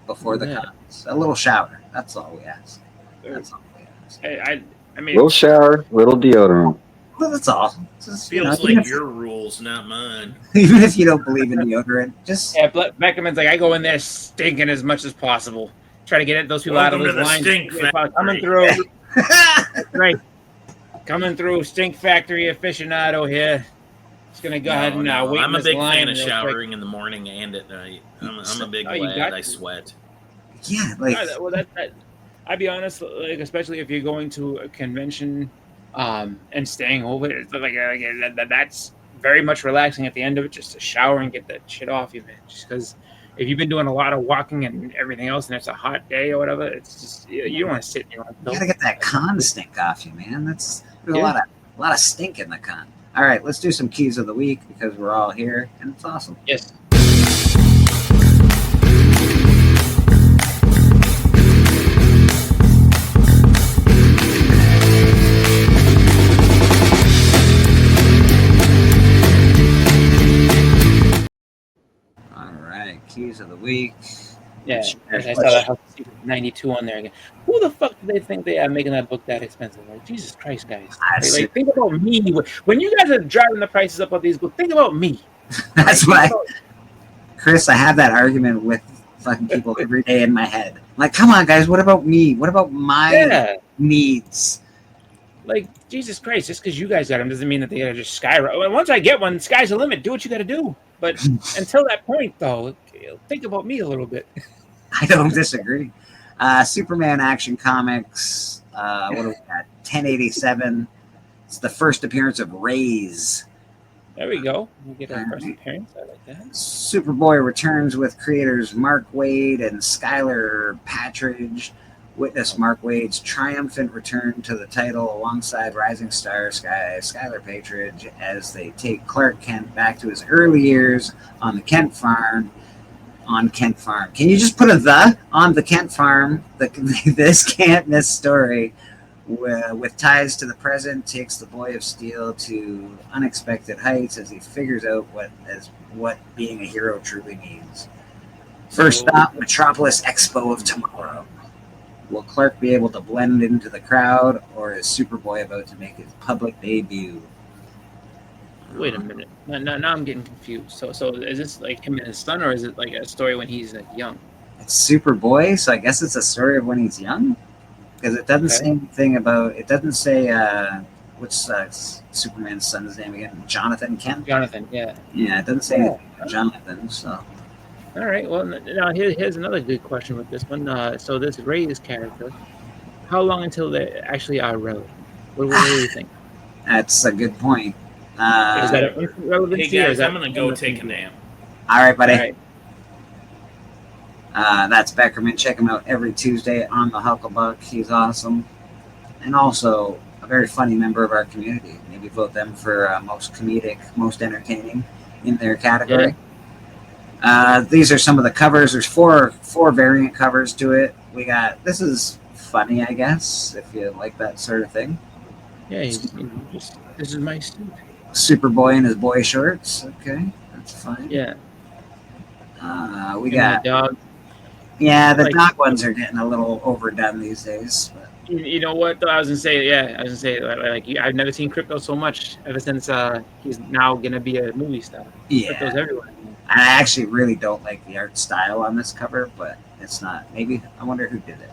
before the cons. A little shower. That's all we ask. That's all we ask. I mean, Little shower, little deodorant. Well, that's all. Just, Feels like your rules, not mine. even if you don't believe in deodorant, just Beckerman's like, I go in there stinking as much as possible. Try to get those people Welcome out to of the those lines. stink factory. Coming through. That's right. Coming through, stink factory aficionado here. Just gonna go ahead and wait. I'm in a this big line fan of real quick. showering in the morning and at night. I'm a big lad. I sweat. yeah, like Well, that I'll be honest, like especially if you're going to a convention, and staying over, it's that's very much relaxing at the end of it. Just to shower and get that shit off you, man. Just because if you've been doing a lot of walking and everything else, and it's a hot day or whatever, it's just you don't want to sit in your own you gotta get that con stink off you, man. There's a lot of stink in the con. All right, let's do some keys of the week because we're all here and it's awesome. Yes. All right, keys of the week. Yeah, I saw that House 92 on there again. Who the fuck do they think they are making that book that expensive? Like, Jesus Christ, guys! Like, think about me when you guys are driving the prices up of these books. Think about me. That's why, Chris. I have that argument with fucking people every day in my head. I'm like, come on, guys. What about me? What about my needs? Like, Jesus Christ! Just because you guys got them doesn't mean that they gotta just skyrocket. Once I get one, sky's the limit. Do what you got to do. But until that point, though, think about me a little bit. I don't disagree. Superman Action Comics. What do we got? 1087. It's the first appearance of Rays. There we go. We get our first appearance. I like that. Superboy returns with creators Mark Waid and Skylar Patridge. Witness Mark Waid's triumphant return to the title alongside rising star Skylar Patridge as they take Clark Kent back to his early years on the Kent farm. Can you just put a "the" on the Kent farm? This can't miss story with ties to the present takes the Boy of Steel to unexpected heights as he figures out what being a hero truly means. First stop, Metropolis Expo of tomorrow. Will Clark be able to blend into the crowd, or is Superboy about to make his public debut? Wait a minute. Now I'm getting confused. So is this like him and his son, or is it like a story when he's like young? It's Superboy, so I guess it's a story of when he's young. Because it doesn't say anything about. It doesn't say what's Superman's son's name again? Jonathan Kent. Jonathan, yeah. Yeah, it doesn't say anything about Jonathan. So. All right. Well, now here's another good question with this one. So this Ray's character, how long until they actually are relevant? What do you think? That's a good point. Is that an relevancy? Hey guys, I'm gonna go take a nap. All right, buddy. All right. That's Beckerman. Check him out every Tuesday on the Hucklebuck. He's awesome. And also a very funny member of our community. Maybe vote them for most comedic, most entertaining in their category. Yeah. These are some of the covers. There's four variant covers to it. We got, this is funny, I guess, if you like that sort of thing. Yeah, this is my suit. Superboy in his boy shorts. Okay, that's fine. Yeah. We got dog. Yeah, the dog ones are getting a little overdone these days. But. You know what? Though I was gonna say, like I've never seen Crypto so much ever since he's now gonna be a movie star. Yeah. Crypto's everywhere. I actually really don't like the art style on this cover, but it's not. Maybe I wonder who did it.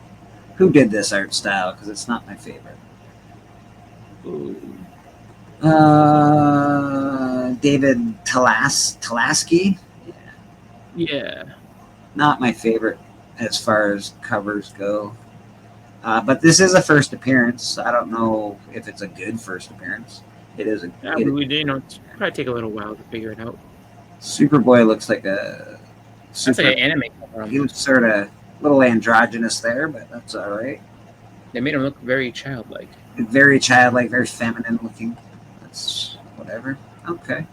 Who did this art style? Because it's not my favorite. Ooh. David Talaski. Yeah. Not my favorite as far as covers go. But this is a first appearance. I don't know if it's a good first appearance. It is a. Yeah, it's probably take a little while to figure it out. Superboy looks like a. That's like an anime cover. He looks sort of a little androgynous there, but that's all right. They made him look very childlike. Very childlike, very feminine looking. That's whatever. Okay.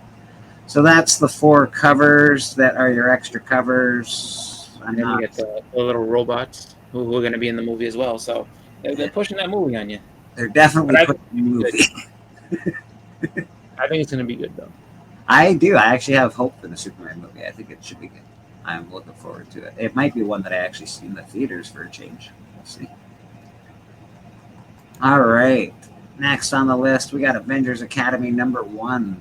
So that's the four covers that are your extra covers. And then you get the little robots who are going to be in the movie as well. So they're pushing that movie on you. They're definitely pushing the movie. I think it's going to be good, though. I do. I actually have hope for the Superman movie. I think it should be good. I'm looking forward to it. It might be one that I actually see in the theaters for a change. We'll see. All right. Next on the list, we got Avengers Academy #1.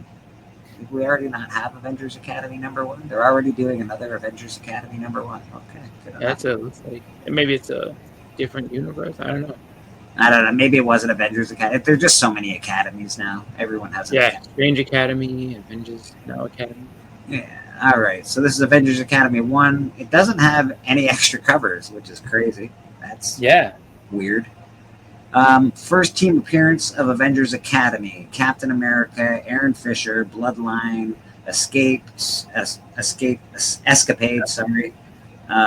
Did we already not have Avengers Academy #1? They're already doing another Avengers Academy #1. Okay, good enough. Looks like maybe it's a different universe. I don't know. I don't know. Maybe it wasn't Avengers Academy. There's just so many academies now. Everyone has an academy. Strange Academy, Avengers Now Academy. Yeah. All right. So this is Avengers Academy 1. It doesn't have any extra covers, which is crazy. That's weird. First team appearance of Avengers Academy: Captain America, Aaron Fisher, Bloodline, Escapade. Sorry,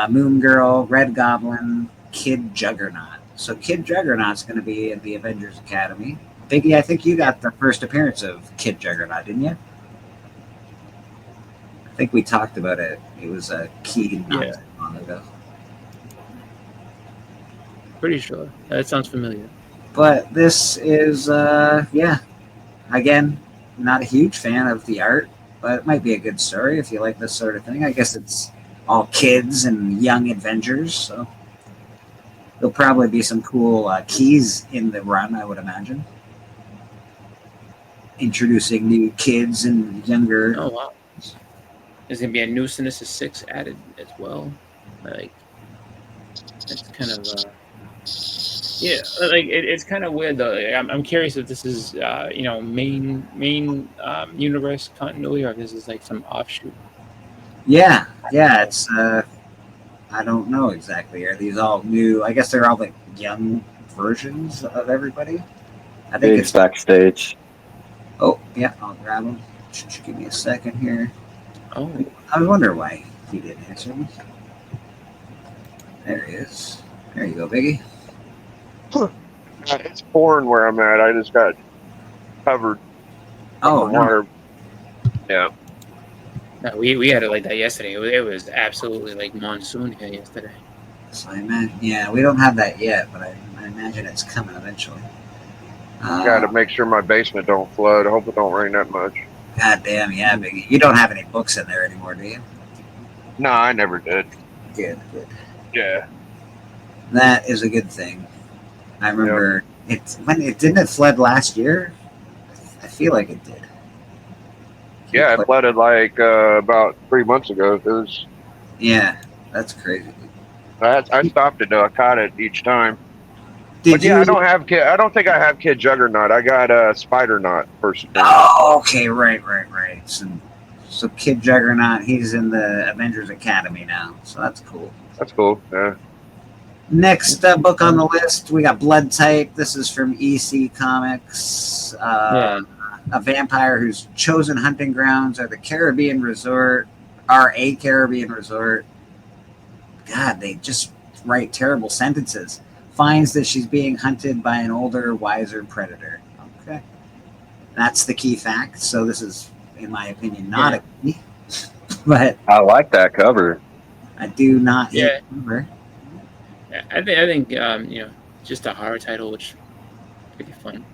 Moon Girl, Red Goblin, Kid Juggernaut. So Kid Juggernaut's going to be in the Avengers Academy. Biggie, I think you got the first appearance of Kid Juggernaut, didn't you? I think we talked about it. It was a key not too long ago. Pretty sure. That sounds familiar. But this is, again, not a huge fan of the art, but it might be a good story if you like this sort of thing. I guess it's all kids and young Avengers, so there'll probably be some cool keys in the run, I would imagine. Introducing new kids and younger. Oh, wow. There's going to be a new Sinister Six added as well. Like, it's kind of... it's kind of weird though. I'm curious if this is main universe continuity or if this is like some offshoot. Yeah. It's I don't know exactly. Are these all new? I guess they're all like young versions of everybody. I think it's backstage. Oh yeah, I'll grab them. Just give me a second here. Oh, I was wondering why he didn't answer me. There he is. There you go, Biggie. It's pouring where I'm at. I just got covered. Oh, water. Yeah. No, we had it like that yesterday. It was absolutely like monsoon here yesterday. So we don't have that yet, but I imagine it's coming eventually. Got to make sure my basement don't flood. I hope it don't rain that much. God damn, yeah, Biggie. You don't have any books in there anymore, do you? No, I never did. Good. Yeah. That is a good thing. I remember didn't it flood last year? I feel like it did. Yeah, it flooded like about 3 months ago. It was. Yeah, that's crazy. I stopped it though. I caught it each time. I don't think I have Kid Juggernaut. I got Spider Knot first. Oh, okay, right. So Kid Juggernaut, he's in the Avengers Academy now. So that's cool. That's cool. Yeah. Next book on the list, we got Blood Type. This is from EC Comics. A vampire whose chosen hunting grounds are a Caribbean resort. God, they just write terrible sentences. Finds that she's being hunted by an older, wiser predator. Okay. That's the key fact. So this is, in my opinion, not a key. But I like that cover. I do not hate the cover. Yeah, I think just a horror title, which is pretty fun.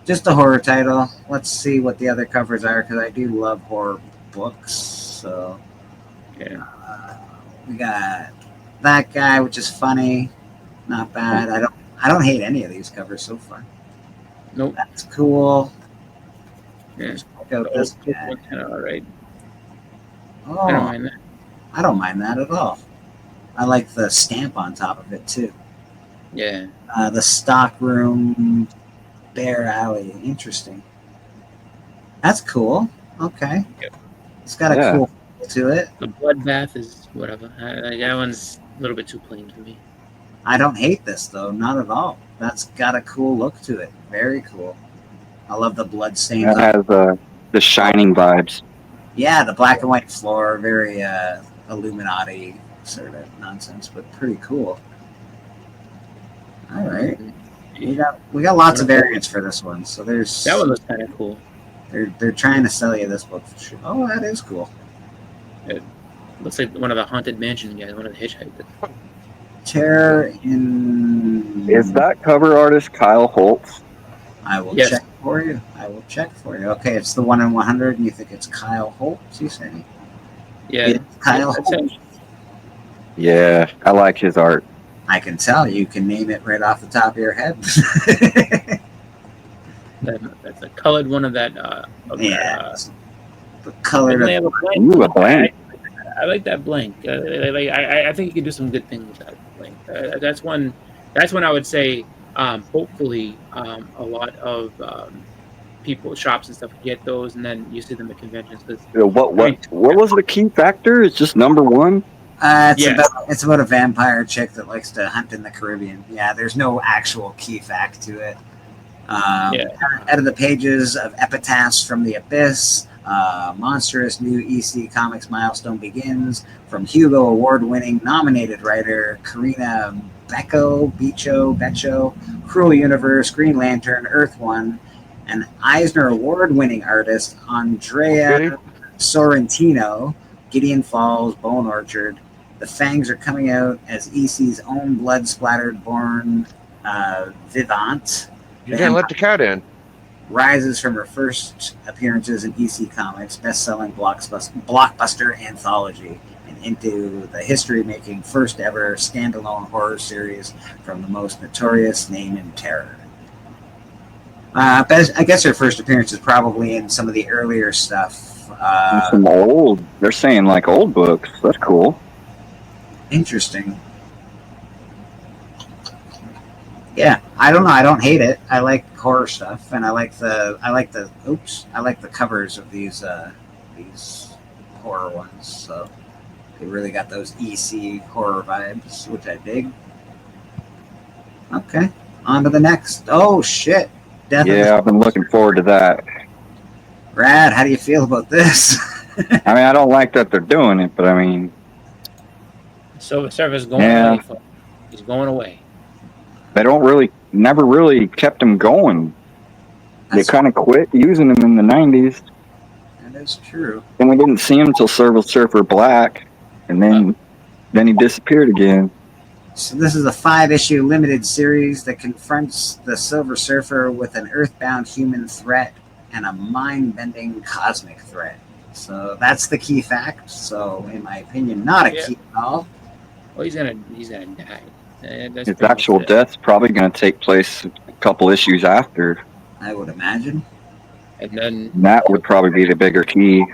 Just a horror title. Let's see what the other covers are, because I do love horror books. So we got that guy, which is funny, not bad. I don't hate any of these covers so far. Nope. That's cool. Yeah. Check out this guy. All right. Oh, I don't mind that. I don't mind that at all. I like the stamp on top of it too. Yeah. The stockroom Bear Alley. Interesting. That's cool. Okay. Yep. It's got a cool feel to it. The bloodbath is whatever. That one's a little bit too plain for me. I don't hate this though, not at all. That's got a cool look to it. Very cool. I love the blood stains. That has the Shining vibes. Yeah, the black and white floor, very Illuminati sort of nonsense, but pretty cool. All right, we got lots of variants for this one. So there's that one looks kind of cool. They're trying to sell you this book. Oh, that is cool. It looks like one of the Haunted Mansion guys, one of the hitchhikers. Terror in. Is that cover artist Kyle Holtz? I will check for you. Okay, it's the 1 in 100, and you think it's Kyle Holtz? You say? Yeah, it's Kyle Holtz. Yeah, I like his art. I can tell you can name it right off the top of your head. That's a colored one of that. Yeah, the color Doesn't they of have a blank? Ooh, a blank. I like that blank. I think you can do some good things with that blank. That's one. That's when I would say, hopefully, a lot of people, shops and stuff get those, and then you see them at conventions. Because What I mean, was the key factor? It's just number one. Yeah. it's about a vampire chick that likes to hunt in the Caribbean. Yeah, there's no actual key fact to it. Yeah. Out of the pages of Epitaphs from the Abyss, monstrous new EC Comics milestone begins from Hugo Award-winning nominated writer Karina Beccio, Cruel Universe, Green Lantern, Earth One, and Eisner Award-winning artist Andrea Sorrentino, Gideon Falls, Bone Orchard. The Fangs are coming out as EC's own blood-splattered born Vivant. You didn't let the cat in. Rises from her first appearances in EC Comics, best-selling blockbuster anthology, and into the history-making first-ever standalone horror series from the most notorious name in terror. I guess her first appearance is probably in some of the earlier stuff. Some old. They're saying like old books. That's cool. Interesting. Yeah, I don't know. I don't hate it. I like horror stuff, and I like the covers of these horror ones. So they really got those EC horror vibes, which I dig. Okay, on to the next. Oh shit! I've been looking forward to that. Brad, how do you feel about this? I mean, I don't like that they're doing it, but I mean, Silver Surfer's going away. He's going away. They never really kept him going. They kind of quit using him in the 90s. That is true. And we didn't see him until Silver Surfer Black, and then he disappeared again. So this is a 5-issue limited series that confronts the Silver Surfer with an earthbound human threat and a mind-bending cosmic threat. So that's the key fact. So in my opinion, not a key at all. Well, he's gonna die. His actual death's probably going to take place a couple issues after. I would imagine. And then that would probably be the bigger key.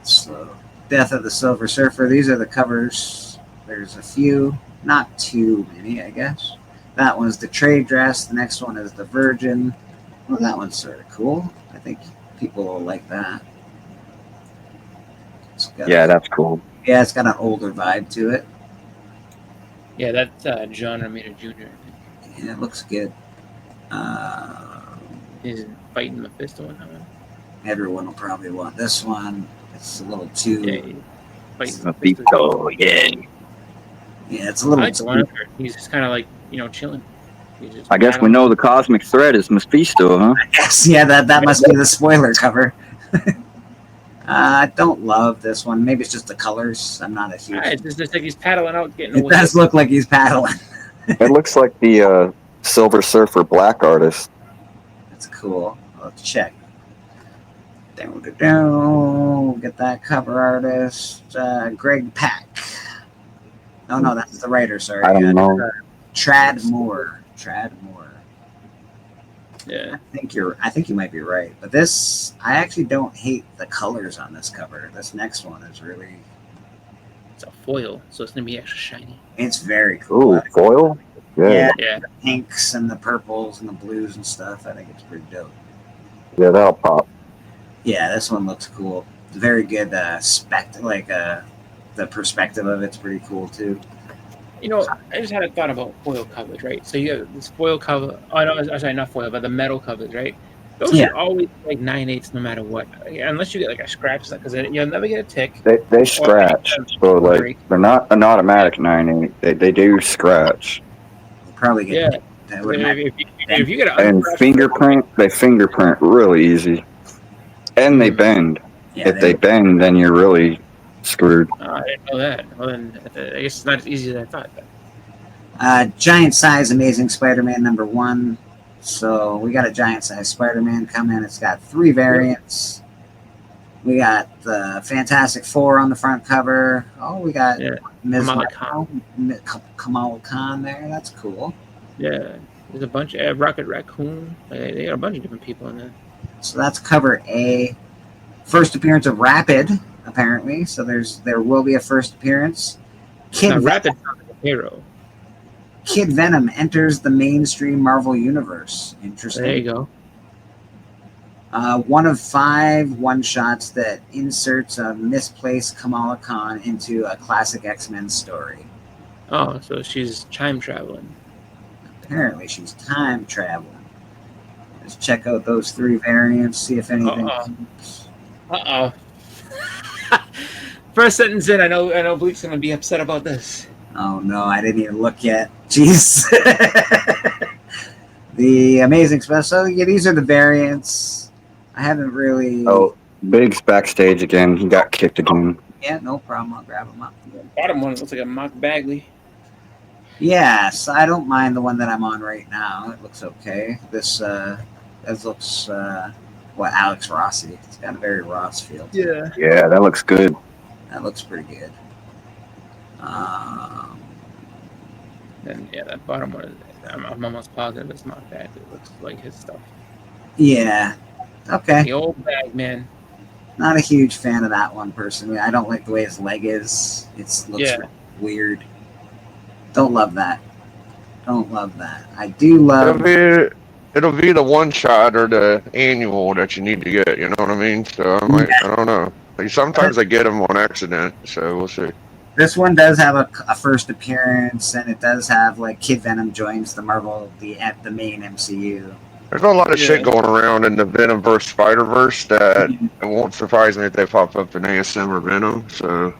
So, Death of the Silver Surfer. These are the covers. There's a few, not too many, I guess. That one's the trade dress. The next one is the Virgin. Well, that one's sort of cool. I think people will like that. That's cool. Yeah, it's got an older vibe to it. Yeah, that's John Romita Jr. Yeah, it looks good. He's fighting Mephisto in that one. Everyone will probably want this one. It's a little too. Yeah, Mephisto, yeah. Yeah, it's a little. I like the one after. He's just kind of like chilling. I guess we know the cosmic threat is Mephisto, huh? Yes, yeah, that must be the spoiler cover. I don't love this one. Maybe it's just the colors. I'm not a huge. It's just like he's paddling out, getting away. It does look like he's paddling. It looks like the Silver Surfer Black artist. That's cool. Let's check. Get that cover artist, Greg Pak. Oh no, that's the writer. Sorry, I don't know. Trad Moore. Yeah, I think you might be right. But this, I actually don't hate the colors on this cover. This next one is really. It's a foil, so it's gonna be extra shiny. It's very cool. Ooh, foil? Yeah. The pinks and the purples and the blues and stuff. I think it's pretty dope. Yeah, that'll pop. Yeah, this one looks cool. Very good the perspective of it's pretty cool too. I just had a thought about foil covers, right? So you have this foil cover. Oh no, sorry, not foil, but the metal covers, right? Those are always like 9/8 no matter what, unless you get like a scratch, because you'll never get a tick. They scratch, so like they're not an automatic 9/8. They do scratch. You'll probably get if you get and they fingerprint really easy, and they bend. Yeah, if they bend, then you're really screwed. I didn't know that. Well, then I guess it's not as easy as I thought. Giant size Amazing Spider-Man #1. So we got a giant size Spider-Man coming. It's got 3 variants. We got the Fantastic Four on the front cover. Oh, we got Ms. Kamala Kamala Khan there. That's cool. Yeah, there's a bunch of Rocket Raccoon. They got a bunch of different people in there. So that's cover A. First appearance of Rapid, apparently. So there will be a first appearance. Rapid sounds like a hero. Kid Venom enters the mainstream Marvel universe. Interesting. There you go. One of 5 one-shots that inserts a misplaced Kamala Khan into a classic X-Men story. Oh, so she's time traveling. Apparently, she's time traveling. Let's check out those 3 variants, see if anything. First sentence in, I know Bleak's gonna be upset about this. Oh no, I didn't even look yet. Jeez. The Amazing Special. So yeah, these are the variants. I haven't really. Oh, Big's backstage again. He got kicked again. Yeah, no problem. I'll grab them up. The bottom one looks like a Mock Bagley. Yes, I don't mind the one that I'm on right now. It looks okay. This looks Alex Rossi. It's got a very Ross feel. Yeah. Yeah, that looks good. That looks pretty good. And yeah, that bottom one, I'm almost positive it's Mock Bagley. It looks like his stuff. Yeah. Okay. The old bag man. Not a huge fan of that one personally. I don't like the way his leg is. It looks weird. Don't love that. Don't love that. I do love. It'll be the one shot or the annual that you need to get. You know what I mean? So I'm like, I don't know. Like, sometimes I get them on accident. So we'll see. This one does have a first appearance, and it does have like Kid Venom joins the Marvel the main MCU. There's a lot of shit going around in the Venom versus Spider-Verse that it won't surprise me if they pop up in ASM or Venom. So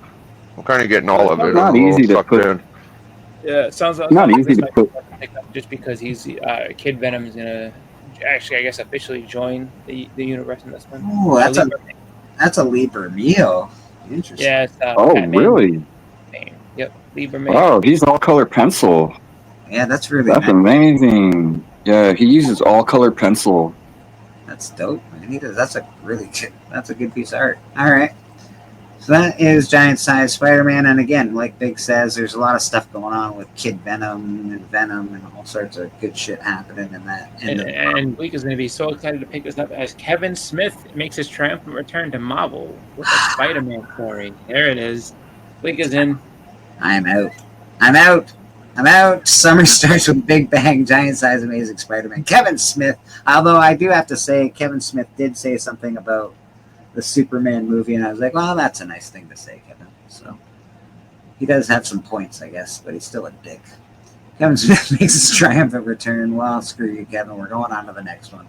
I'm kind of getting all of it. Not easy to put. Yeah, it sounds like not easy to put. Just because he's Kid Venom is gonna actually, I guess, officially join the universe in this one. Oh, that's a Libra Mio. Interesting. Yeah. It's, Batman. Really? Yep, Libra Mio. Oh, he's all color pencil. Yeah, that's really. That's amazing. Yeah, he uses all color pencil. That's dope, man. He does. That's a good piece of art. All right. So that is Giant Size Spider-Man, and again, like Big says, there's a lot of stuff going on with Kid Venom and all sorts of good shit happening in that. And Bleak is going to be so excited to pick this up as Kevin Smith makes his triumphant return to Marvel with a Spider-Man story. There it is. Bleak is in. I'm out. Summer starts with Big Bang, Giant Size Amazing Spider-Man. Kevin Smith, although I do have to say, Kevin Smith did say something about the Superman movie, and I was like, well, that's a nice thing to say, Kevin. So he does have some points, I guess, but he's still a dick. Kevin Smith makes his triumphant return. Well, screw you, Kevin. We're going on to the next one.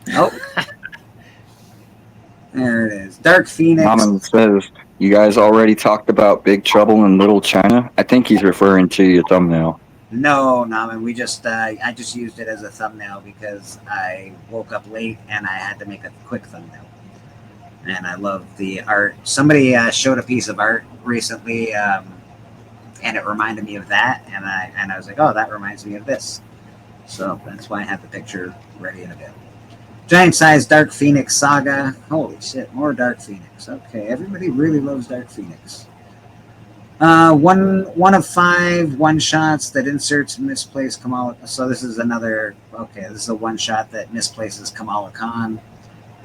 Oh. There it is. Dark Phoenix. Mama says, you guys already talked about Big Trouble in Little China? I think he's referring to your thumbnail. No, Naman. We just I just used it as a thumbnail because I woke up late and I had to make a quick thumbnail. And I love the art. Somebody showed a piece of art recently, and it reminded me of that. And I was like, oh, that reminds me of this. So that's why I have the picture ready in a bit. Giant Size Dark Phoenix Saga. Holy shit, more Dark Phoenix. Okay, everybody really loves Dark Phoenix. One of 5 one-shots that inserts misplaced Kamala. So this is another. Okay, this is a one-shot that misplaces Kamala Khan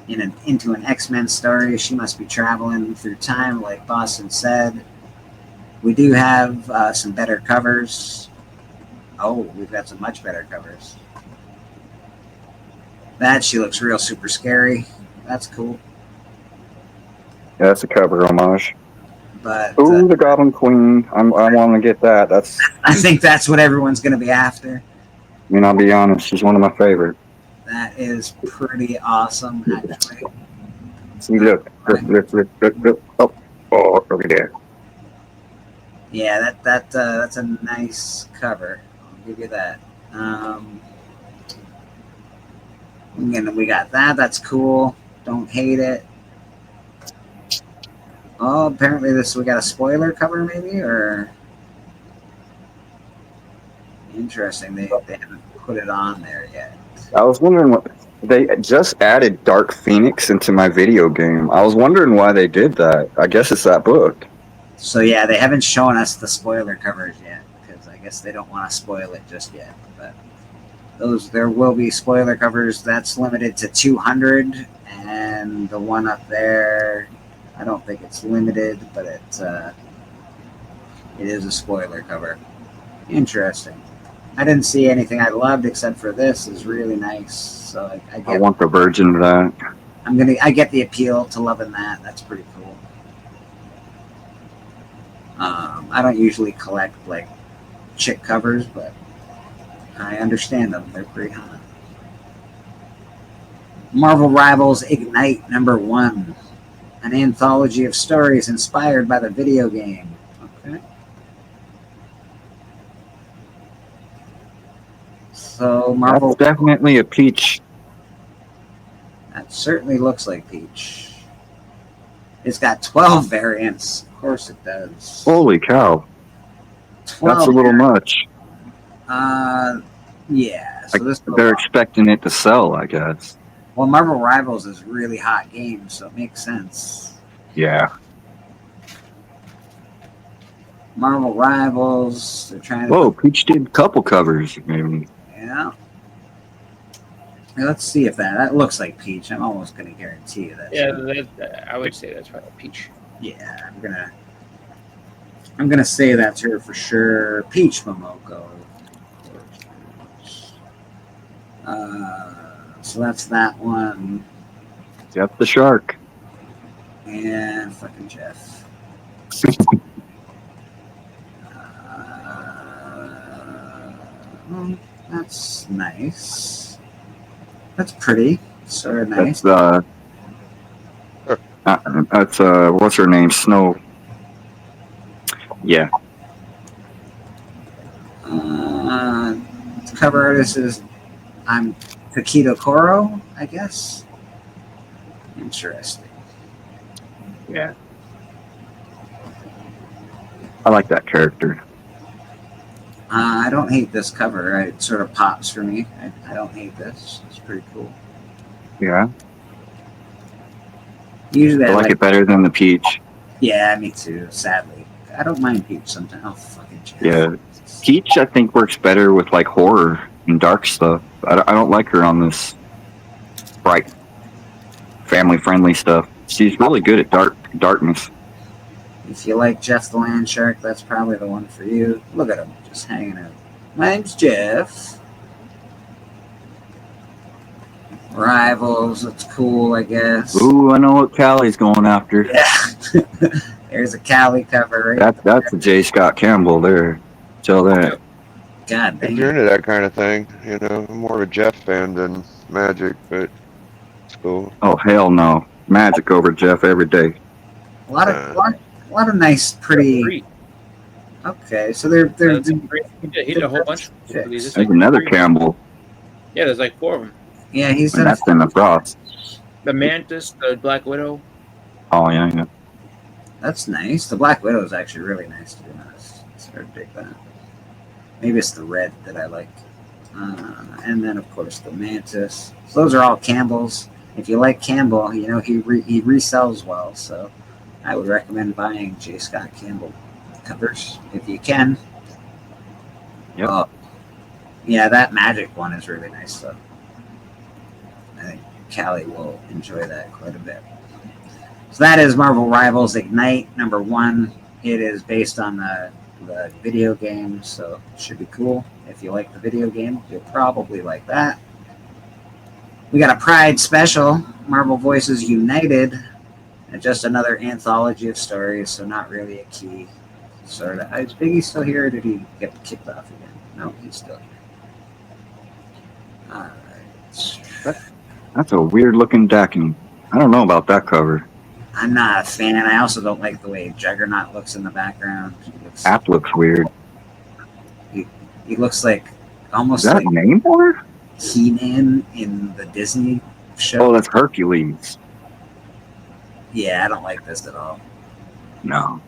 into an X-Men story. She must be traveling through time, like Boston said. We do have some better covers. Oh, we've got some much better covers. She looks real super scary. That's cool. Yeah, that's a cover homage. But the Goblin Queen. I want to get that. I think that's what everyone's going to be after. I mean, I'll be honest. She's one of my favorite. That is pretty awesome, actually. See, look. Oh, look at that. Yeah, that's a nice cover. I'll give you that. And we got that. That's cool. Don't hate it. Oh, apparently we got a spoiler cover, maybe, or interesting. They haven't put it on there yet. I was wondering what they just added Dark Phoenix into my video game. I was wondering why they did that. I guess it's that book. So yeah, they haven't shown us the spoiler covers yet because I guess they don't want to spoil it just yet. But there will be spoiler covers. That's limited to 200, and the one up there, I don't think it's limited, but it is a spoiler cover. Interesting. I didn't see anything I loved except for this is really nice. So I want the version of that. I get the appeal to loving that. That's pretty cool. I don't usually collect like chick covers, but I understand them. They're pretty hot. Marvel Rivals Ignite #1, an anthology of stories inspired by the video game. Okay. So Marvel. That's definitely a Peach. That certainly looks like Peach. It's got 12 variants. Of course it does. Holy cow. That's a little much. Yeah. So they're expecting it to sell, I guess. Well, Marvel Rivals is a really hot game, so it makes sense. Yeah. Marvel Rivals, they're trying to... Whoa, Peach did a couple covers. Maybe. Yeah. Let's see if that looks like Peach. I'm almost going to guarantee you that. Yeah, I would say that's probably Peach. Yeah, I'm gonna say that's her for sure. Peach Momoko. So that's that one. Jeff the Shark. And fucking Jeff. That's nice. That's pretty. Sort of nice. That's what's her name? Snow. Yeah. The cover artist is Takedo Koro, I guess. Interesting. Yeah. I like that character. I don't hate this cover. It sort of pops for me. I don't hate this. It's pretty cool. Yeah. Usually I like it better than the Peach. Yeah, me too, sadly. I don't mind Peach sometimes. Oh, fucking Jeff. Yeah. Peach, I think, works better with like horror and dark stuff. I don't like her on this bright, family-friendly stuff. She's really good at darkness. If you like Jeff the Land Shark, that's probably the one for you. Look at him, just hanging out. My name's Jeff. Rivals, it's cool, I guess. Ooh, I know what Callie's going after. Yeah. There's a Callie cover right That's a J. Scott Campbell there. Tell that. God If dang you're it. into that kind of thing, you know, I'm more of a Jeff fan than Magic, but it's cool. Oh, hell no. Magic over Jeff every day. A lot of nice, pretty. Okay, so they're he did a whole bunch of these. There's another Campbell. Yeah, there's like 4 of them. yeah, he's And done that's in the frost. The Mantis, the Black Widow. Oh, yeah. That's nice. The Black Widow is actually really nice, to be honest. So I dig that. Maybe it's the red that I like. And then, of course, the Mantis. So those are all Campbell's. If you like Campbell, you know, he resells well. So I would recommend buying J. Scott Campbell covers if you can. Yep. Yeah, that Magic one is really nice, though. I think Callie will enjoy that quite a bit. So that is Marvel Rivals Ignite #1. It is based on the video game, so it should be cool. If you like the video game, you'll probably like that. We got a Pride special, Marvel Voices United, and just another anthology of stories, so not really a key. Sort of. Is Biggie still here, or did he get kicked off again? No, he's still here. All right. That's a weird looking Dakin. I don't know about that cover. I'm not a fan. I also don't like the way Juggernaut looks in the background. App looks weird. He looks like almost Is that like Namor? He-Man in the Disney show. Oh, that's Hercules. Yeah, I don't like this at all. No.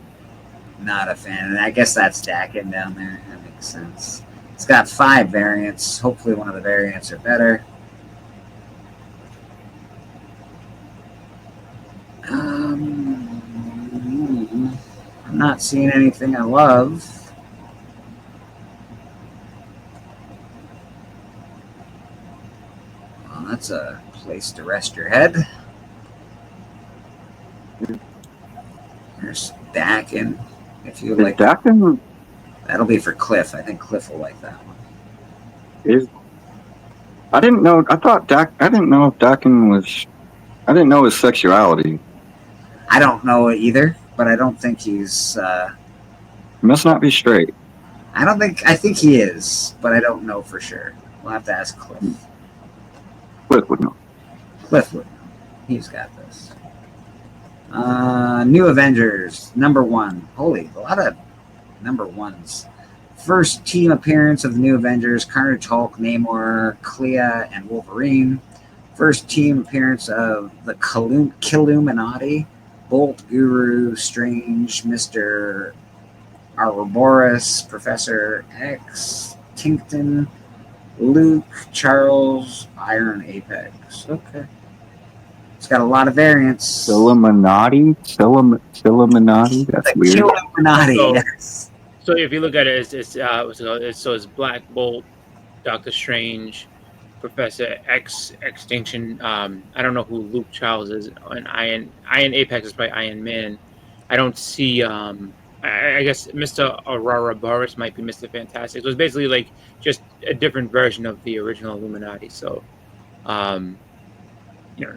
Not a fan. And I guess that's Dakin down there. That makes sense. It's got 5 variants. Hopefully one of the variants are better. I'm not seeing anything I love. Well, that's a place to rest your head. There's Dakin. If you like, Dakin that'll be for Cliff. I think Cliff will like that one. is. I didn't know. I didn't know if Dakin was. I didn't know his sexuality. I don't know it either, but I don't think he's. He must not be straight. I think he is, but I don't know for sure. We'll have to ask Cliff. Cliff would know. Cliff would know. He's got this. New Avengers, #1. Holy, a lot of #1s. First team appearance of the New Avengers, Carnage, Hulk, Namor, Clea, and Wolverine. First team appearance of the Killuminati, Bolt, Guru, Strange, Mr. Ouroboros, Professor X, Tinkton, Luke, Charles, Iron Apex. Okay. It's got a lot of variants. Illuminati? Illuminati? That's The weird. Killuminati, So- yes. So if you look at it, it's Black Bolt, Doctor Strange, Professor X, Extinction. I don't know who Luke Charles is. And Iron Apex is by Iron Man. I don't see. I guess Mr. Aurora Boris might be Mr. Fantastic. So it's basically like just a different version of the original Illuminati. So, you know,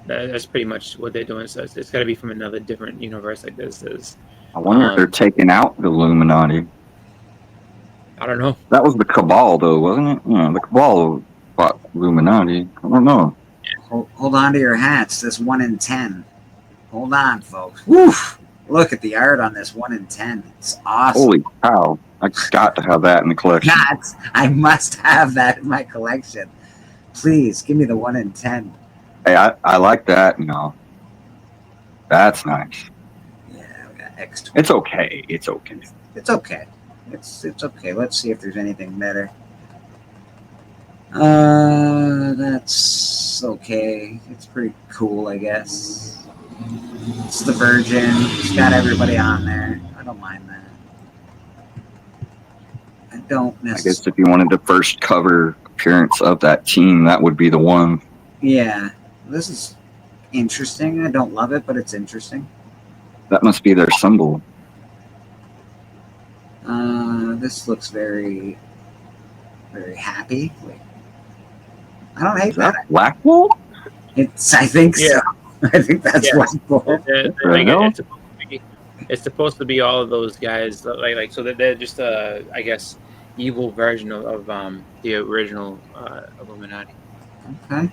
that's pretty much what they're doing. So it's got to be from another different universe like this. I wonder if they're taking out the Illuminati. I don't know. That was the Cabal, though, wasn't it? Yeah, the Cabal fought Illuminati. I don't know. Hold on to your hats. This 1 in 10. Hold on, folks. Woof! Look at the art on this 1 in 10. It's awesome. Holy cow. I got to have that in the collection. I must have that in my collection. Please, give me the 1 in 10. Hey, I like that. That's nice. Yeah, we got X20. It's okay. It's okay. It's okay. It's okay. Let's see if there's anything better. That's okay. It's pretty cool, I guess. It's the Virgin. It's got everybody on there. I don't mind that. I don't I necessarily. guess if you wanted the first cover appearance of that team, that would be the one. Yeah, this is interesting. I don't love it, but it's interesting. That must be their symbol. This looks very, very happy. Wait. I don't hate Is that that. Black Bolt? I think so. I think that's Yeah. wonderful. It's supposed to be all of those guys, so that they're just I guess, evil version of the original Illuminati. Okay.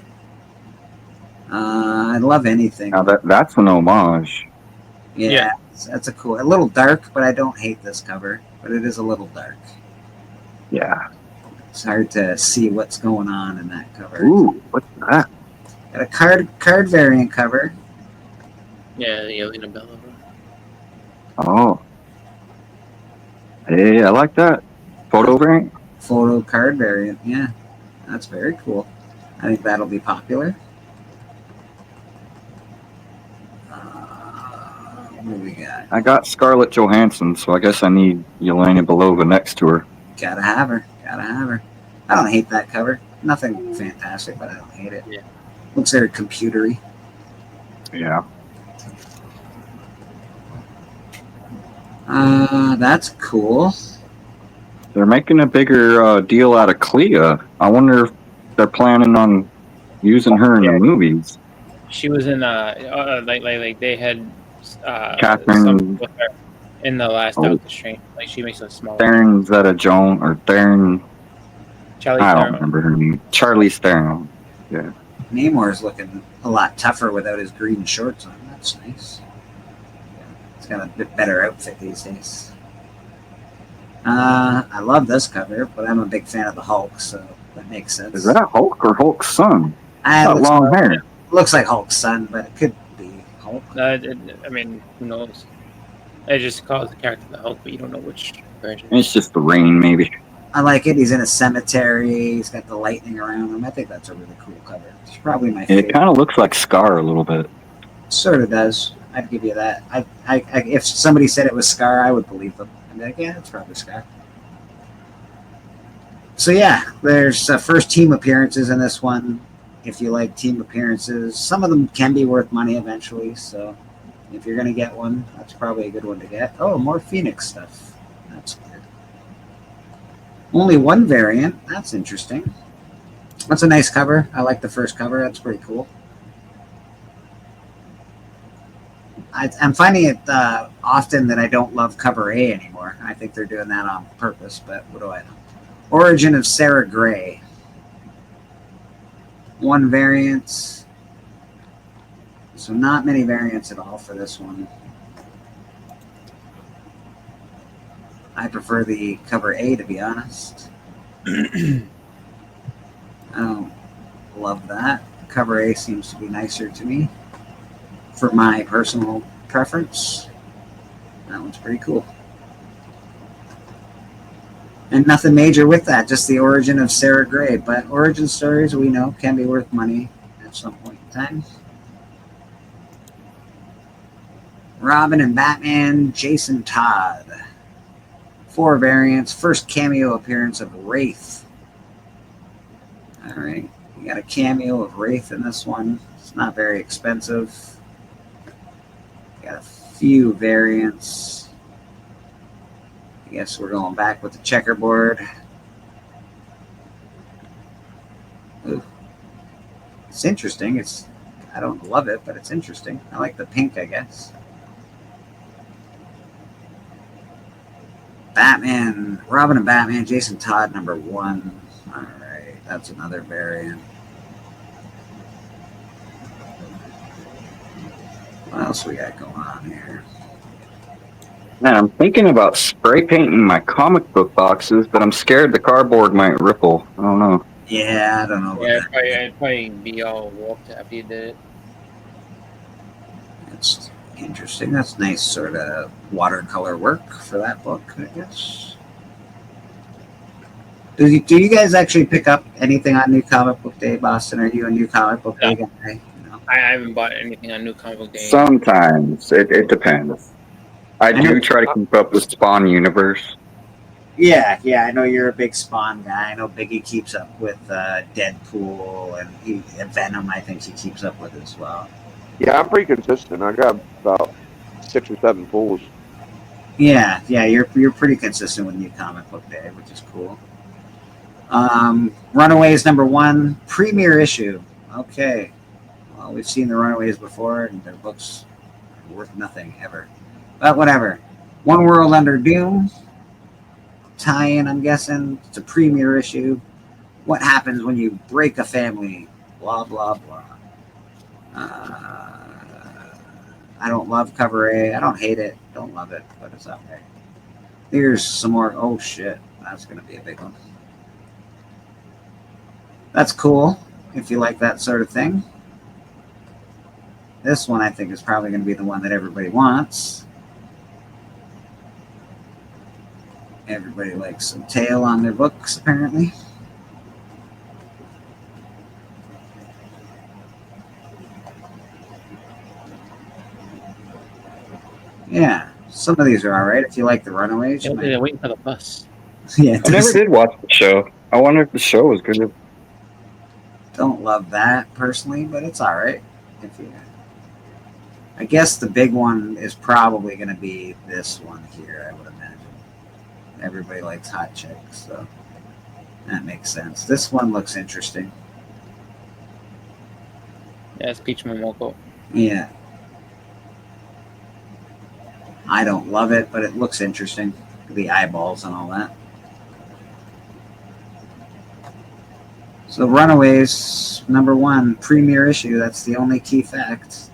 I love anything. Now that's an homage. Yeah, that's a cool. A little dark, but I don't hate this cover. But it is a little dark. Yeah. It's hard to see what's going on in that cover. Ooh, what's that? Got a card variant cover. Yeah, the Elena Bella. Oh. Hey, I like that. Photo variant? Photo card variant. Yeah, that's very cool. I think that'll be popular. What do we got? I got Scarlett Johansson, so I guess I need Yelena Belova next to her. Gotta have her. Gotta have her. I don't hate that cover. Nothing fantastic, but I don't hate it. Yeah. Looks very computery. Yeah. That's cool. They're making a bigger deal out of Clea. I wonder if they're planning on using her in the movies. She was in like they had Catherine- some with her in the last Oh. Doctor Strange. Like she makes a small Theron Zeta-Jones, or Theron, Charlie I don't Theron. remember her name. Charlize Theron. Namor's looking a lot tougher without his green shorts on. That's nice. He's got a bit better outfit these days. I love this cover, but I'm a big fan of the Hulk, so that makes sense. Is that Hulk or Hulk's son? It Got looks, long hair. looks like Hulk's son, but it could be Hulk. I mean, who knows? They just calls the character the Hulk, but you don't know which version. It's just the rain, maybe. I like it. He's in a cemetery. He's got the lightning around him. I think that's a really cool cover. It's probably my It favorite. kind of looks like Scar a little bit. Sort of does. I'd give you that. If somebody said it was Scar, I would believe them. I'd be like, yeah, it's probably Scar. So yeah, there's first team appearances in this one. If you like team appearances, some of them can be worth money eventually. So if you're gonna get one, that's probably a good one to get. Oh, more Phoenix stuff. That's good. Only one variant. That's interesting. That's a nice cover. I like the first cover. That's pretty cool. I'm finding it often that I don't love cover A anymore. I think they're doing that on purpose, but what do I know? Origin of Sarah Gray. One variant. So not many variants at all for this one. I prefer the cover A, to be honest. I don't love that. Cover A seems to be nicer to me for my personal preference. That one's pretty cool. And nothing major with that, just the origin of Sarah Gray. But origin stories, we know, can be worth money at some point in time. Robin and Batman, Jason Todd. 4 variants. First cameo appearance of Wraith. All right. You got a cameo of Wraith in this one. It's not very expensive. Got a few variants. I guess we're going back with the checkerboard. Ooh. It's interesting. I don't love it, but it's interesting. I like the pink, I guess. Batman, Robin and Batman, Jason Todd, number 1. All right, that's another variant. What else we got going on here? Man, I'm thinking about spray painting my comic book boxes, but I'm scared the cardboard might ripple. I don't know. Yeah, I don't know. Yeah, it'd probably be all warped after you did it. That's interesting. That's nice sort of watercolor work for that book, I guess. Do you guys actually pick up anything on New Comic Book Day, Boston? Are you a New Comic Book Day guy? No. I haven't bought anything on New Comic Book Day. Sometimes. It depends. I do try to keep up with Spawn Universe. Yeah, I know you're a big Spawn guy. I know Biggie keeps up with Deadpool and Venom. I think he keeps up with as well. Yeah, I'm pretty consistent. I got about 6 or 7 pulls. Yeah, you're pretty consistent with New Comic Book Day, which is cool. Runaways number 1, premiere issue. Okay, well, we've seen the Runaways before, and their books are worth nothing ever. But whatever. One World Under Doom. Tie-in, I'm guessing. It's a premiere issue. What happens when you break a family? Blah, blah, blah. I don't love cover A. I don't hate it. Don't love it, but it's okay. Here's some more. Oh, shit. That's going to be a big one. That's cool, if you like that sort of thing. This one, I think, is probably going to be the one that everybody wants. Everybody likes some tail on their books, apparently. Yeah, some of these are all right. If you like the Runaways, you They're waiting for the bus. yeah. I never did watch the show. I wonder if the show was good. Don't love that personally, but it's all right. If you, I guess the big one is probably going to be this one here. I would imagine. Everybody likes hot chicks, so that makes sense. This one looks interesting. Yeah, it's Peach Momoko. Yeah. I don't love it, but it looks interesting. The eyeballs and all that. So Runaways, number 1, premiere issue. That's the only key fact.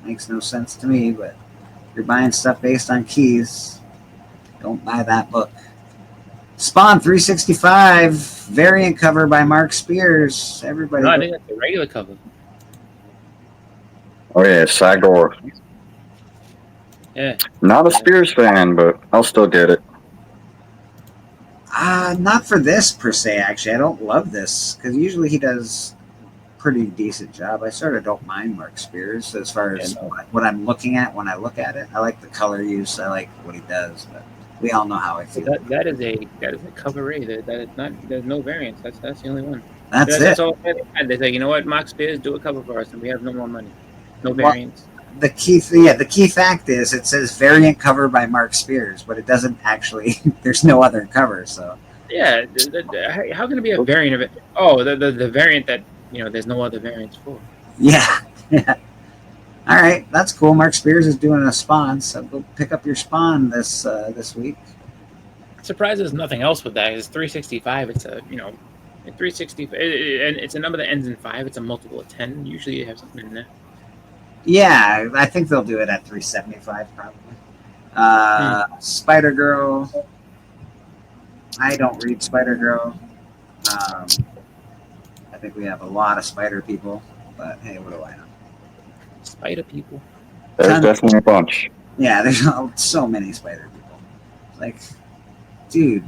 Makes no sense to me, but if you're buying stuff based on keys, don't buy that book. Spawn 365, variant cover by Mark Spears. Everybody. No, I think that's the regular cover. Oh, yeah, Sagor. Yeah. Not a Spears fan, but I'll still get it. Not for this per se, actually. I don't love this because usually he does pretty decent job. I sort of don't mind Mark Spears as far as what I'm looking at when I look at it. I like the color use. I like what he does, but we all know how I feel. That is a cover A. That is not. There's no variants. That's the only one. That's it. That's all they say. You know what, Mark Spears, do a cover for us, and we have no more money. No variants. The key fact is it says variant cover by Mark Spears, but it doesn't actually. There's no other cover, so. Yeah, how can it be a variant of it? Oh, the variant that there's no other variants for. Yeah. All right, that's cool. Mark Spears is doing a spawn, so go pick up your spawn this week. Surprised there's nothing else with that. It's 365. It's a 360, and it's a number that ends in 5. It's a multiple of 10. Usually you have something in there. Yeah, I think they'll do it at 375 probably. Spider Girl. I don't read Spider Girl. I think we have a lot of spider people, but hey, what do I know? Spider people. There's definitely a bunch. Yeah, there's so many spider people. Like, dude,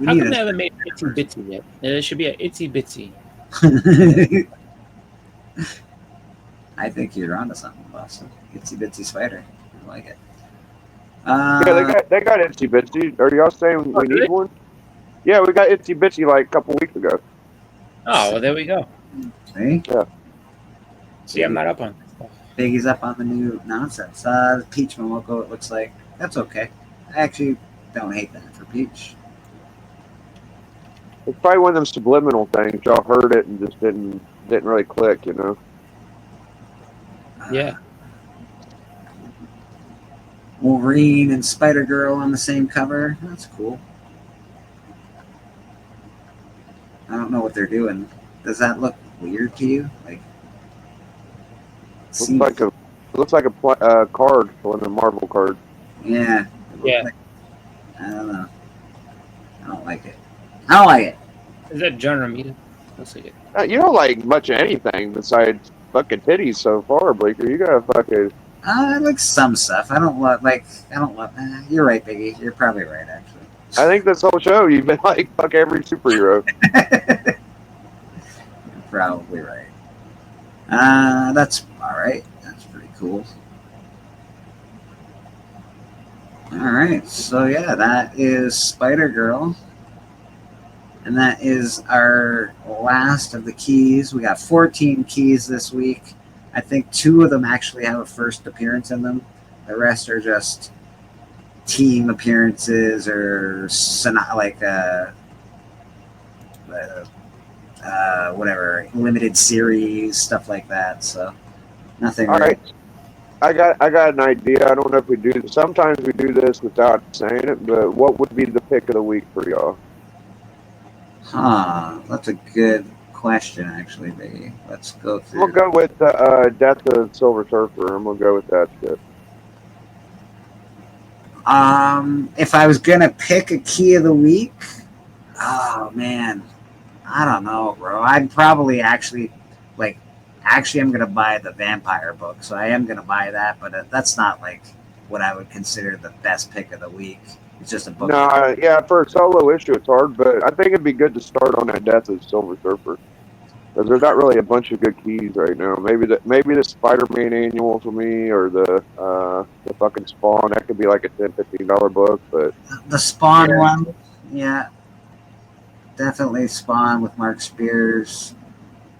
how come they haven't made Itsy Bitsy yet? There should be a Itsy Bitsy. I think you're onto something, Boston. Itsy Bitsy Spider. I like it. Yeah, they got Itsy Bitsy. Are y'all saying we need one? Yeah, we got Itsy Bitsy like a couple weeks ago. Oh, well, there we go. See? Yeah. See, I'm not up on this stuff. Biggie's up on the new nonsense. Peach Momoko, it looks like. That's okay. I actually don't hate that for Peach. It's probably one of them subliminal things. Y'all heard it and just didn't really click, Yeah. Wolverine and Spider Girl on the same cover. That's cool. I don't know what they're doing. Does that look weird to you? Like, looks like a card, one of the Marvel cards. Yeah. Yeah. I don't know. I don't like it. I don't like it. Is that John Romita? Looks like it. You don't like much of anything besides fucking titties so far, Bleaker. You gotta fucking. I like some stuff. I don't love. You're right, Biggie. You're probably right, actually. I think this whole show you've been like fuck every superhero. You're probably right. That's all right. That's pretty cool. All right. So yeah, that is Spider Girl. And that is our last of the keys. We got 14 keys this week. I think 2 of them actually have a first appearance in them. The rest are just team appearances or whatever, limited series, stuff like that. So nothing. All right. I got an idea. I don't know if we do. Sometimes we do this without saying it, but what would be the pick of the week for y'all? That's a good question, actually, baby. Let's go through. We'll go with Death of Silver Surfer. I'm gonna go with that shit. If I was gonna pick a key of the week, oh man, I don't know, bro. I'd probably actually I'm gonna buy the vampire book, so I am gonna buy that, but that's not like what I would consider the best pick of the week. It's just a book. No, yeah, for a solo issue, it's hard, but I think it'd be good to start on that Death of Silver Surfer. Because there's not really a bunch of good keys right now. Maybe the Spider-Man annual for me, or the fucking Spawn. That could be like a $10, $15 book, but the Spawn one, yeah, definitely Spawn with Mark Spears.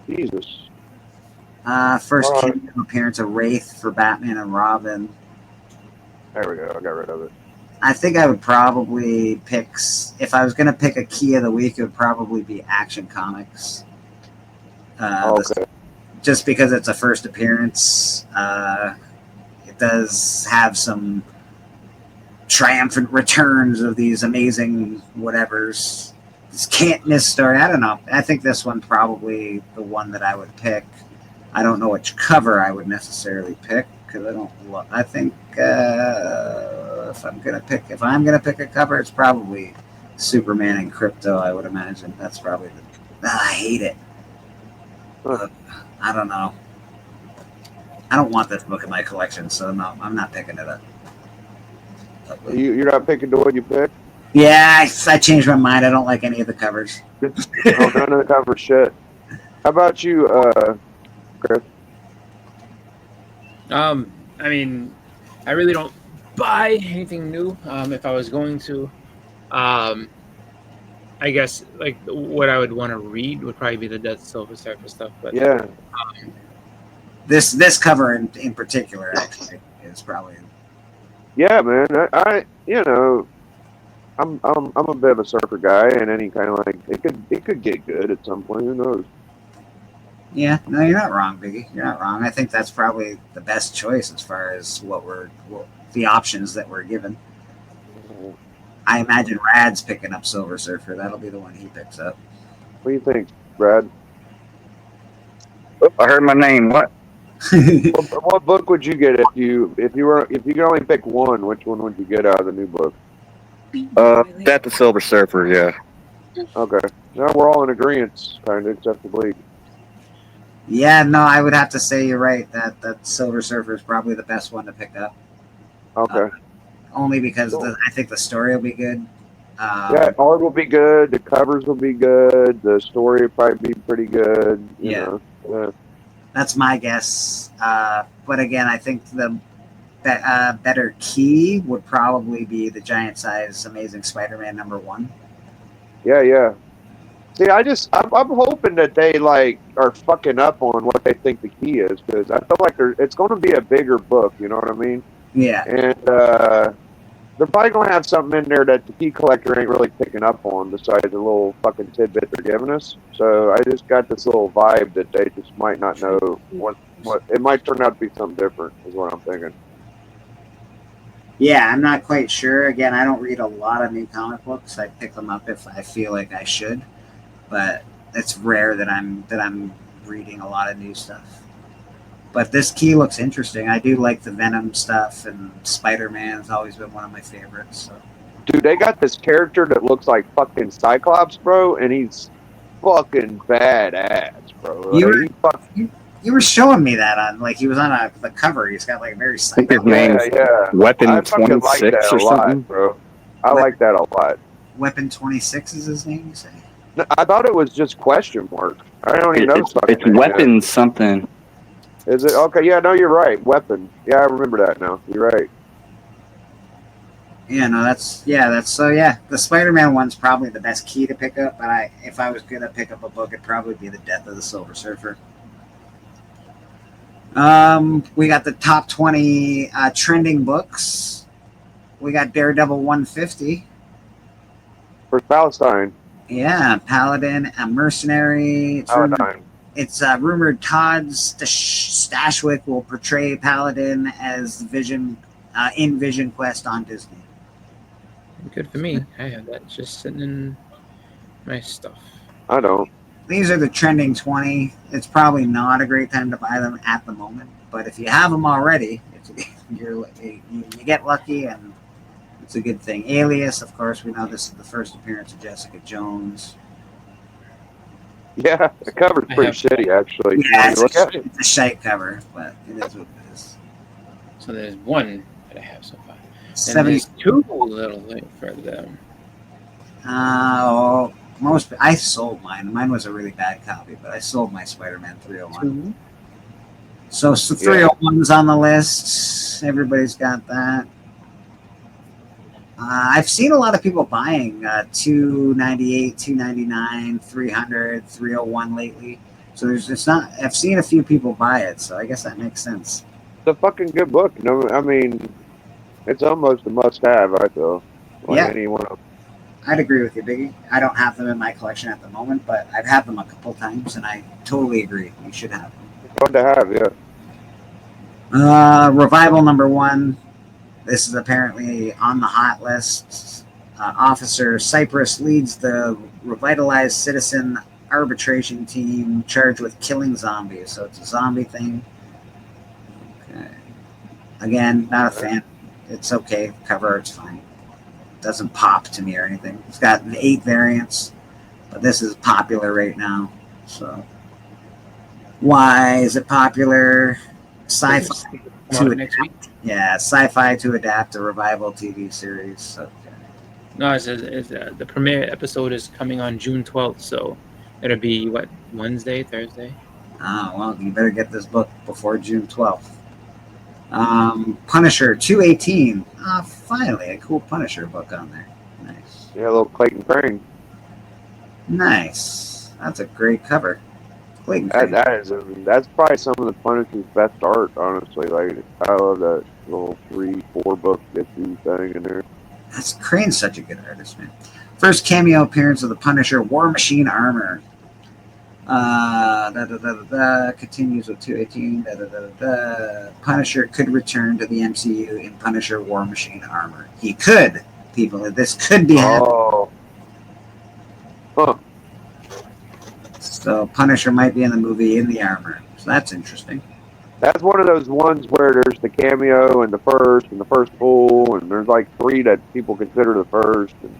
Jesus. First appearance of Wraith for Batman and Robin. There we go. I got rid of it. I think I would probably pick, if I was going to pick a key of the week, it would probably be Action Comics. Okay. Just because it's a first appearance. It does have some triumphant returns of these amazing whatevers. This can't miss story. I don't know. I think this one probably the one that I would pick. I don't know which cover I would necessarily pick because I don't. I think if I'm gonna pick a cover, it's probably Superman and Crypto. I would imagine that's probably I hate it. I don't know. I don't want this book in my collection, so no, I'm not picking it up. You're not picking the one you picked? Yeah, I changed my mind. I don't like any of the covers. Oh, none of the cover shit. How about you, Chris? I mean, I really don't buy anything new. If I was going to, um, I guess like what I would want to read would probably be the Death Silver Surfer stuff. But Yeah. This cover in particular actually is probably. Yeah, man. I you know, I'm a bit of a surfer guy, and any kind of like it could get good at some point. Who knows? Yeah, no, you're not wrong, Biggie. You're not wrong. I think that's probably the best choice as far as the options that we're given. I imagine Rad's picking up Silver Surfer. That'll be the one he picks up. What do you think, Brad? Oh, I heard my name. What? What book would you get if you could only pick one? Which one would you get out of the new book? Death of Silver Surfer. Yeah. Okay. Now we're all in agreement, kind of, except for Blake. Yeah, no, I would have to say you're right. That Silver Surfer is probably the best one to pick up. Okay. Only because I think the story will be good. Yeah, art will be good. The covers will be good. The story will probably be pretty good. You know. Yeah. That's my guess. But again, I think the better key would probably be the giant size Amazing Spider-Man #1. Yeah. See, I'm hoping that they like are fucking up on what they think the key is, because I feel like it's going to be a bigger book. You know what I mean? Yeah. And they're probably going to have something in there that the key collector ain't really picking up on, besides the little fucking tidbit they're giving us. So I just got this little vibe that they just might not know what it might turn out to be something different, is what I'm thinking. Yeah, I'm not quite sure. Again, I don't read a lot of new comic books. I pick them up if I feel like I should, but it's rare that I'm reading a lot of new stuff. But this key looks interesting. I do like the Venom stuff, and Spider-Man's always been one of my favorites. So. Dude, they got this character that looks like fucking Cyclops, bro, and he's fucking badass, bro. You were showing me that on, like, he was on the cover. He's got like a very His name's Weapon 26 or something, bro. I like that a lot. Weapon 26 is his name, you say? No, I thought it was just question mark. I don't even know. It's Weapon yet. Something. Is it? Okay, yeah, no, you're right. Weapon. Yeah, I remember that now. You're right. Yeah, no, the Spider-Man one's probably the best key to pick up, but if I was going to pick up a book, it'd probably be The Death of the Silver Surfer. We got the top 20 trending books. We got Daredevil 150. For Palestine. Yeah, Paladin, a mercenary. It's rumored Todd Stashwick will portray Paladin as Vision in Vision Quest on Disney. Good for me. I have that just sitting in my stuff. I don't. These are the trending 20. It's probably not a great time to buy them at the moment, but if you have them already, you get lucky, and it's a good thing. Alias, of course, we know this is the first appearance of Jessica Jones. Yeah, the cover's pretty shitty, actually. Yeah, it's a shite cover, but it is what it is. So there's one that I have so far. 72 little thing further down. I sold mine. Mine was a really bad copy, but I sold my Spider-Man 301. So 301's on the list. Everybody's got that. I've seen a lot of people buying 298, 299, 300, 301 lately. So I've seen a few people buy it, so I guess that makes sense. It's a fucking good book. No, I mean, it's almost a must-have, I feel. Anyone else. I'd agree with you, Biggie. I don't have them in my collection at the moment, but I've had them a couple times, and I totally agree. You should have them. Fun to have, yeah. Revival #1. This is apparently on the hot list. Officer Cypress leads the revitalized citizen arbitration team charged with killing zombies. So it's a zombie thing. Okay. Again, not a fan. It's okay. Cover art's fine. Doesn't pop to me or anything. It's got 8 variants, but this is popular right now. So why is it popular? Sci-fi next week. Yeah, sci-fi to adapt a revival TV series. Okay. No, it says the premiere episode is coming on June 12th, so It'll be what, Wednesday, Thursday? Oh, well, you better get this book before June 12th. Punisher 218. Finally, a cool Punisher book on there. Nice. Yeah, a little Clayton Crane. Nice. That's a great cover. Clayton Crane. That's probably some of the Punisher's best art, honestly. Like, I love that little 3-4 book issue thing in there. That's Crane's such a good artist, man. First cameo appearance of the Punisher, War Machine armor. Continues with 218. Punisher could return to the MCU in Punisher War Machine armor. He could, people. This could be happening. Oh. Huh. So Punisher might be in the movie in the armor. So that's interesting. That's one of those ones where there's the cameo and the first full, and there's like 3 that people consider the first. And,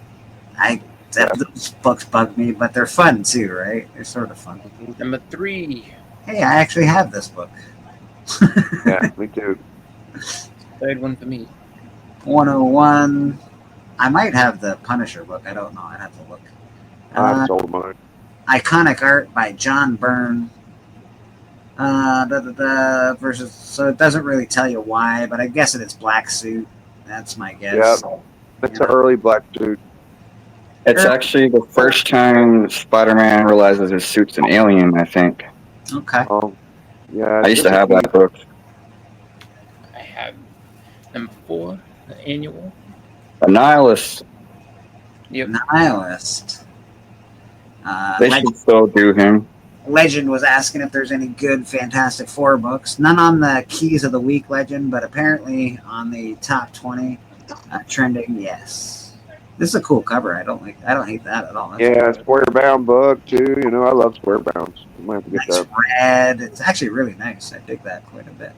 Those books bug me, but they're fun too, right? They're sort of fun. Number 3. Hey, I actually have this book. yeah, me too. Third one for me. 101. I might have the Punisher book. I don't know. I'd have to look. I sold mine. Iconic art by John Byrne. Versus, so it doesn't really tell you why, but I guess it's black suit. That's my guess. Yep. It's an early black suit. It's actually the first time Spider-Man realizes his suit's an alien, I think. Okay. Yeah. I used to have that book. I have number 4, the annual. Annihilus. Yep. Nihilist. They should still do him. Legend was asking if there's any good Fantastic Four books. None on the Keys of the Week Legend, but apparently on the top 20 trending, yes. This is a cool cover. I don't hate that at all. That's square bound book too. You know, I love square bounds. I might have to get nice that. Red. It's actually really nice. I dig that quite a bit.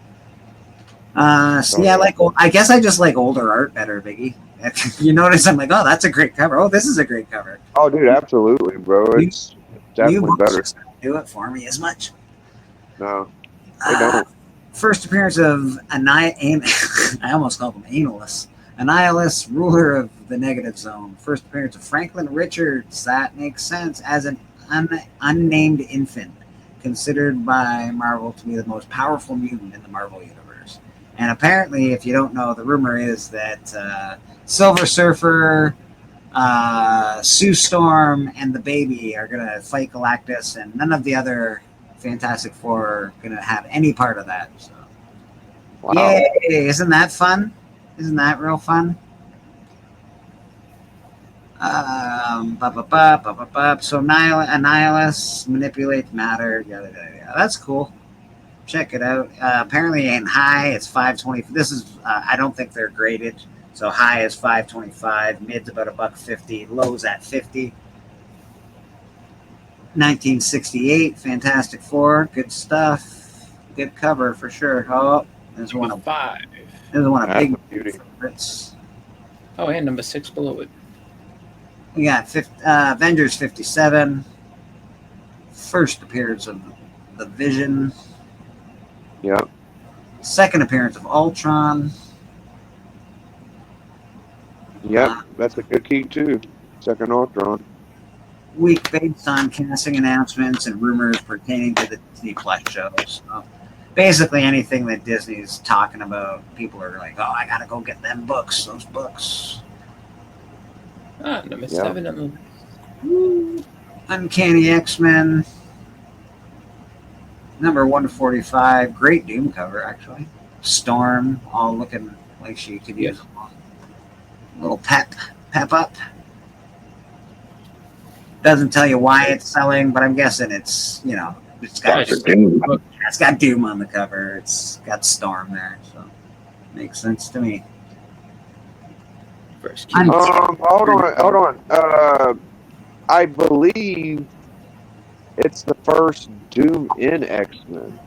So yeah, I guess I just like older art better, Biggie. You notice I'm like, oh, that's a great cover. Oh, this is a great cover. Oh, dude, absolutely, bro. It's definitely better. Just don't do it for me as much. No, they don't. First appearance of I almost called him Annihilus. Annihilus, ruler of the negative zone. First appearance of Franklin Richards. That makes sense. As an unnamed infant, considered by Marvel to be the most powerful mutant in the Marvel universe. And apparently, if you don't know, the rumor is that Silver Surfer, Sue Storm, and the Baby are going to fight Galactus, and none of the other Fantastic Four are going to have any part of that. So, Wow. yay! Isn't that fun? Isn't that real fun? So Annihilus manipulates matter. Yada, yada, yada. That's cool. Check it out. Apparently in high, it's 520. This is, I don't think they're graded. So high is 525, mid's about $1.50, lows at 50. 1968, Fantastic Four, good stuff. Good cover for sure. Oh, there's one of 5. There's one of That's big a beauty. favorites. Oh, and number 6 below it. We got Avengers 57. First appearance of the Vision. Yep. Second appearance of Ultron. Yep. That's a good key too. Second Ultron. Week based on casting announcements and rumors pertaining to the Disney Plus shows. So basically anything that Disney's talking about, people are like, oh, I gotta go get them books, those books. Number 7 on the Uncanny X-Men. Number 145. Great Doom cover, actually. Storm, all looking like she could use a little pep up. Doesn't tell you why it's selling, but I'm guessing it's, it's got Doom on the cover. It's got Storm there, so makes sense to me. first. Hold on. I believe it's the first Doom in X-Men.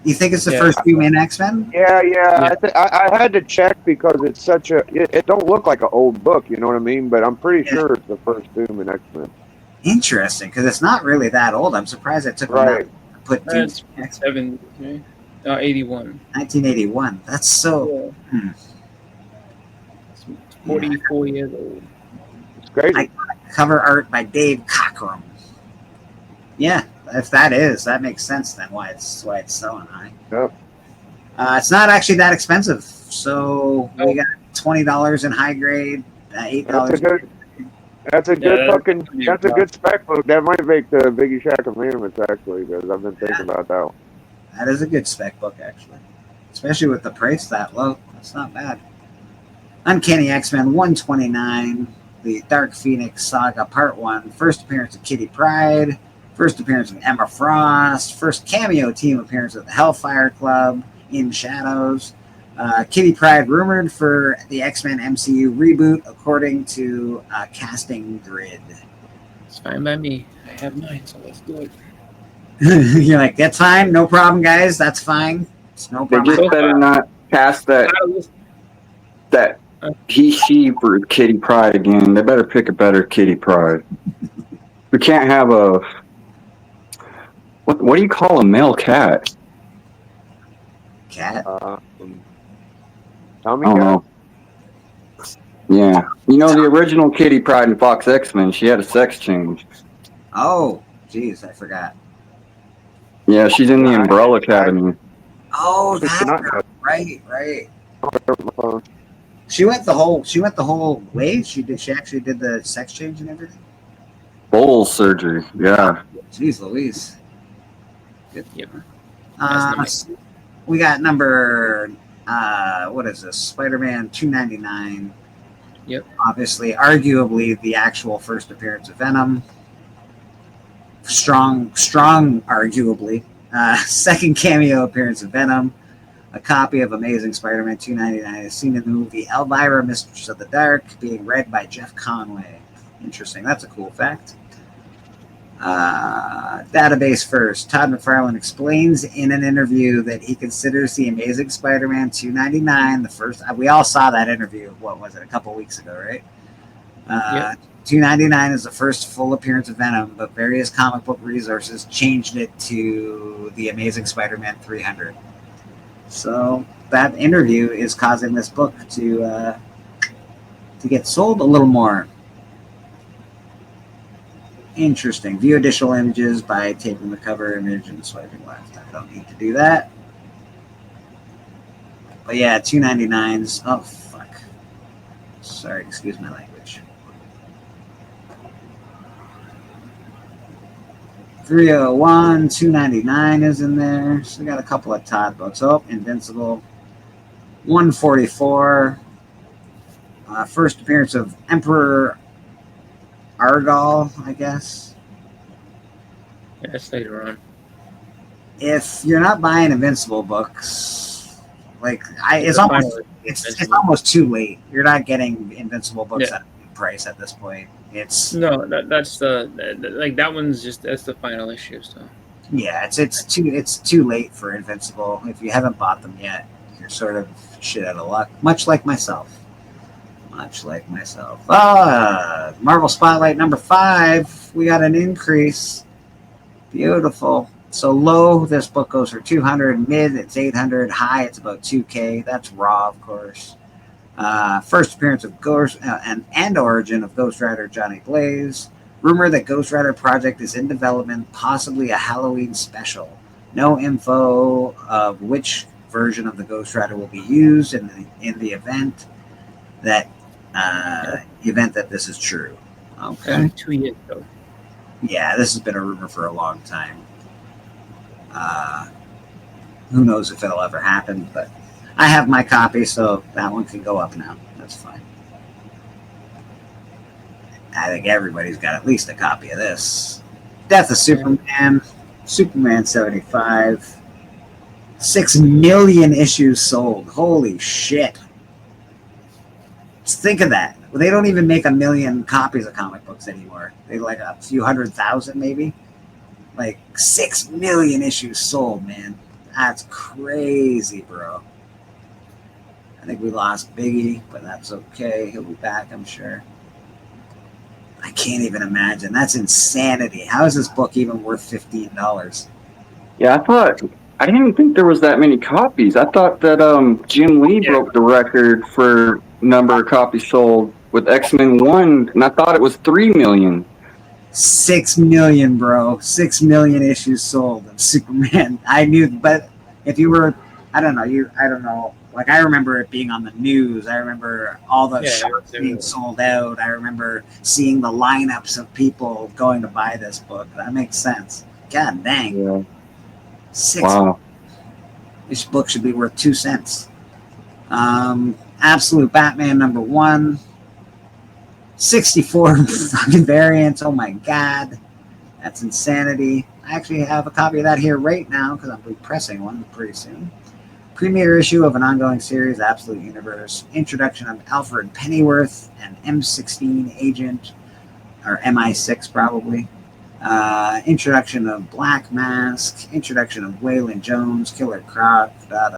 You think it's the first Doom in X-Men? Yeah. I had to check because it's such a. It don't look like an old book, you know what I mean? But I'm pretty sure it's the first Doom in X-Men. Interesting, because it's not really that old. I'm surprised it took them to put Doom in X-Men. 81. 1981. That's so. Yeah. 44 years old. It's crazy. Cover art by Dave Cockrum. Yeah, if that makes sense then why it's selling high. Yep. It's not actually that expensive. So we got $20 in high grade, $8. That's a good Yeah, fucking. That's a good spec book. That might make the Biggie Shack Commandments actually, because I've been thinking about that one. That is a good spec book actually, especially with the price that low. That's not bad. Uncanny X-Men 129, the Dark Phoenix Saga Part 1, first appearance of Kitty Pryde, first appearance of Emma Frost, first cameo team appearance of the Hellfire Club, In Shadows. Kitty Pryde rumored for the X-Men MCU reboot, according to Casting Grid. It's fine by me. I have mine, so let's do it. You're like, that's fine, no problem, guys. That's fine. It's no They problem. just better not cast that she for Kitty Pryde again. They better pick a better Kitty Pryde. We can't have a what do you call a male cat? Cat. Tommy I don't Cat? know. Yeah, you know the original Kitty Pryde in Fox X-Men. She had a sex change. Oh, geez, I forgot. Yeah, she's in the Umbrella Academy. Oh, that right. She went the whole way. She actually did the sex change and everything. Bowel surgery. Yeah. Jeez Louise. Good. Yep. We got number what is this? Spider-Man 299. Yep. Obviously, arguably the actual first appearance of Venom. Strong, arguably. Second cameo appearance of Venom. A copy of Amazing Spider-Man 299 is seen in the movie Elvira, Mistress of the Dark, being read by Jeff Conway. Interesting. That's a cool fact. Database first. Todd McFarlane explains in an interview that he considers the Amazing Spider-Man 299 the first. We all saw that interview. What was it? A couple weeks ago, right? Yep. 299 is the first full appearance of Venom, but various comic book resources changed it to the Amazing Spider-Man 300. So that interview is causing this book to get sold a little more. Interesting. View additional images by taking the cover image and swiping left. I don't need to do that. But yeah, 299s. Oh, fuck. Sorry, excuse my language. 301, 299 is in there. So we got a couple of Todd books. Oh, Invincible. 144. First appearance of Emperor Argal, I guess. Yeah, that's later on. If you're not buying Invincible books, like it's almost too late. You're not getting Invincible books at a price at this point. It's that's that one's just that's the final issue. So yeah, it's too late for Invincible. If you haven't bought them yet, you're sort of shit out of luck. Much like myself. Marvel Spotlight number 5. We got an increase. Beautiful. So low, this book goes for 200. Mid, it's 800. High, it's about 2K. That's raw, of course. First appearance of Ghost and origin of Ghost Rider Johnny Blaze. Rumor that Ghost Rider project is in development, possibly a Halloween special. No info of which version of the Ghost Rider will be used in the event that this is true. Okay. 2 years ago. Yeah, this has been a rumor for a long time. Who knows if it'll ever happen, but I have my copy, so that one can go up now. That's fine. I think everybody's got at least a copy of this. Death of Superman, Superman 75. 6 million issues sold. Holy shit. Just think of that. They don't even make 1 million copies of comic books anymore. They like a few 100,000 maybe. Like 6 million issues sold, man. That's crazy, bro. I think we lost Biggie, but that's okay. He'll be back, I'm sure. I can't even imagine. That's insanity. How is this book even worth $15? Yeah, I didn't think there was that many copies. I thought that Jim Lee broke the record for number of copies sold with X-Men 1, and I thought it was 3 million. 6 million, bro. 6 million issues sold of Superman. I knew, but if you were, I don't know. Like, I remember it being on the news. I remember all the shops being sold out. I remember seeing the lineups of people going to buy this book. That makes sense. God dang. Yeah. 6. Wow. This book should be worth 2 cents. Absolute Batman #1. 64 fucking variants. Oh my god. That's insanity. I actually have a copy of that here right now because I'm repressing one pretty soon. Premiere issue of an ongoing series, Absolute Universe. Introduction of Alfred Pennyworth, an M16 agent, or MI6 probably. Introduction of Black Mask. Introduction of Waylon Jones, Killer Croc.